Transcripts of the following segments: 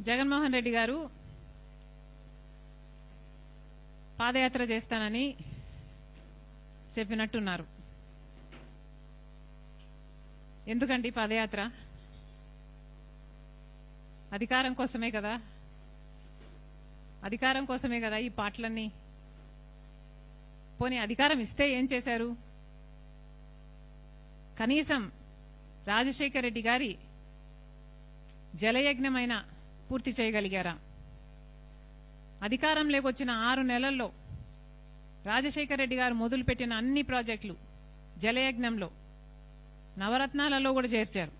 జగన్మోహన్ రెడ్డి గారు పాదయాత్ర చేస్తానని చెప్పినట్టున్నారు. ఎందుకండి పాదయాత్ర? అధికారం కోసమే కదా, అధికారం కోసమే కదా ఈ పాటలన్నీ. పోనీ అధికారం ఇస్తే ఏం చేశారు? కనీసం రాజశేఖర రెడ్డి గారి జలయజ్ఞమైన పూర్తి చేయగలిగారా? అధికారంలోకి వచ్చిన 6 నెలల్లో రాజశేఖర రెడ్డి గారు మొదలుపెట్టిన అన్ని ప్రాజెక్టులు జలయజ్ఞంలో నవరత్నాలలో కూడా చేర్చారు.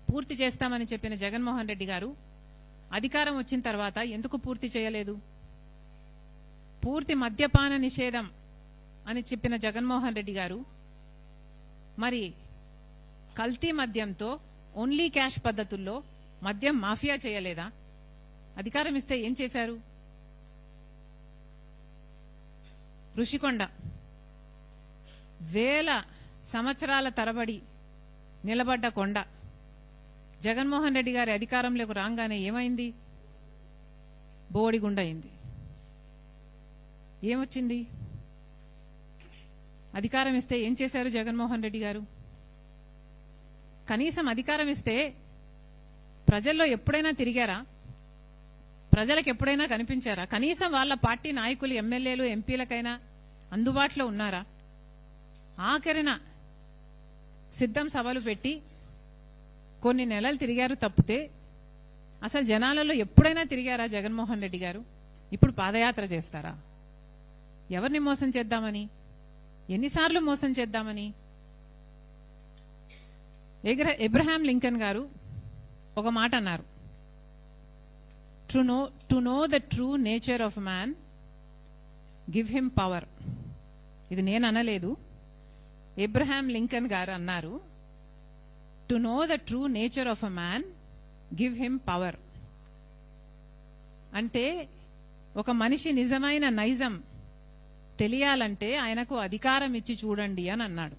పూర్తి చేస్తామని చెప్పిన జగన్మోహన్ రెడ్డి గారు అధికారం వచ్చిన తర్వాత ఎందుకు పూర్తి చేయలేదు? పూర్తి మద్యపాన నిషేధం అని చెప్పిన జగన్మోహన్ రెడ్డి గారు మరి కల్తీ మద్యంతో ఓన్లీ క్యాష్ పద్ధతుల్లో మద్యం మాఫియా చేయలేదా? అధికారం ఇస్తే ఏం చేశారు? ఋషికొండ వేల సంవత్సరాల తరబడి నిలబడ్డ కొండ జగన్మోహన్ రెడ్డి గారి అధికారంలోకి రాగానే ఏమైంది? బోడిగుండయింది. ఏమొచ్చింది? అధికారం ఇస్తే ఏం చేశారు జగన్మోహన్ రెడ్డి గారు? కనీసం అధికారం ఇస్తే ప్రజల్లో ఎప్పుడైనా తిరిగారా? ప్రజలకు ఎప్పుడైనా కనిపించారా? కనీసం వాళ్ళ పార్టీ నాయకులు, ఎమ్మెల్యేలు, ఎంపీలకైనా అందుబాటులో ఉన్నారా? ఆఖరిన సిద్ధం సభలు పెట్టి కొన్ని నెలలు తిరిగారు తప్పితే అసలు జనాలలో ఎప్పుడైనా తిరిగారా జగన్మోహన్ రెడ్డి గారు? ఇప్పుడు పాదయాత్ర చేస్తారా? ఎవరిని మోసం చేద్దామని? ఎన్నిసార్లు మోసం చేద్దామని? అబ్రహాం లింకన్ గారు ఒక మాట అన్నారు, to know the true nature of man give him power. ఇది నేను అనలేదు, అబ్రహాం లింకన్ గారు అన్నారు. To know the true nature of a man give him power. అంటే ఒక మనిషి నిజమైన నైజం తెలియాలంటే ఆయనకు అధికారం ఇచ్చి చూడండి అని అన్నాడు.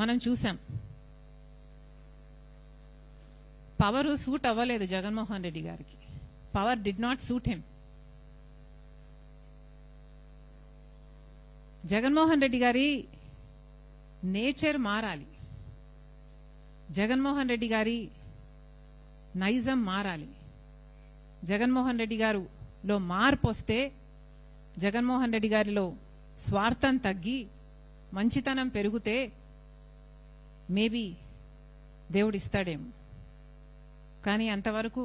మనం చూసాం, పవర్ సూట్ అవ్వలేదు జగన్మోహన్ రెడ్డి గారికి. Power did not suit him. Jaganmohan Reddy గారి నేచర్ మారాలి, జగన్మోహన్ రెడ్డి గారి నైజం మారాలి. జగన్మోహన్ రెడ్డి గారిలో మార్పు వస్తే, జగన్మోహన్ రెడ్డి గారిలో స్వార్థం తగ్గి మంచితనం పెరిగితే మేబీ దేవుడు ఇస్తాడేమో. కానీ అంతవరకు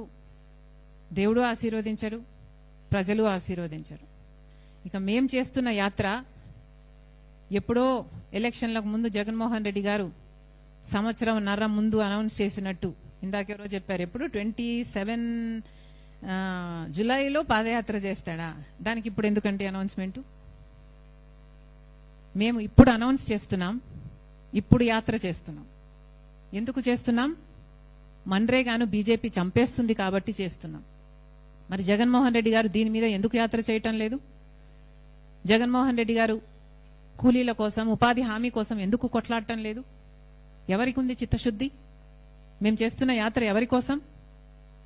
దేవుడు ఆశీర్వదించడు, ప్రజలు ఆశీర్వదించరు. ఇక మేం చేస్తున్న యాత్ర ఎప్పుడో ఎలక్షన్లకు ముందు జగన్మోహన్ రెడ్డి గారు సంవత్సరంన్నర ముందు అనౌన్స్ చేసినట్టు, ఇందాకెవరో చెప్పారు, ఎప్పుడు 27 జూలైలో పాదయాత్ర చేస్తాడా? దానికి ఇప్పుడు ఎందుకంటే అనౌన్స్మెంట్? మేము ఇప్పుడు అనౌన్స్ చేస్తున్నాం, ఇప్పుడు యాత్ర చేస్తున్నాం. ఎందుకు చేస్తున్నాం? మన్రేగాను బీజేపీ చంపేస్తుంది కాబట్టి చేస్తున్నాం. మరి జగన్మోహన్ రెడ్డి గారు దీని మీద ఎందుకు యాత్ర చేయటం లేదు? జగన్మోహన్ రెడ్డి గారు కూలీల కోసం, ఉపాధి హామీ కోసం ఎందుకు కొట్లాడటం లేదు? ఎవరికి ఉంది చిత్తశుద్ధి? మేము చేస్తున్న యాత్ర ఎవరి కోసం?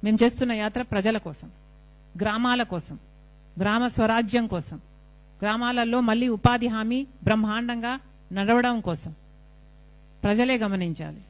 మేము చేస్తున్న యాత్ర ప్రజల కోసం, గ్రామాల కోసం, గ్రామ స్వరాజ్యం కోసం, గ్రామాలలో మళ్ళీ ఉపాధి హామీ బ్రహ్మాండంగా నడవడం కోసం. ప్రజలే గమనించాలి.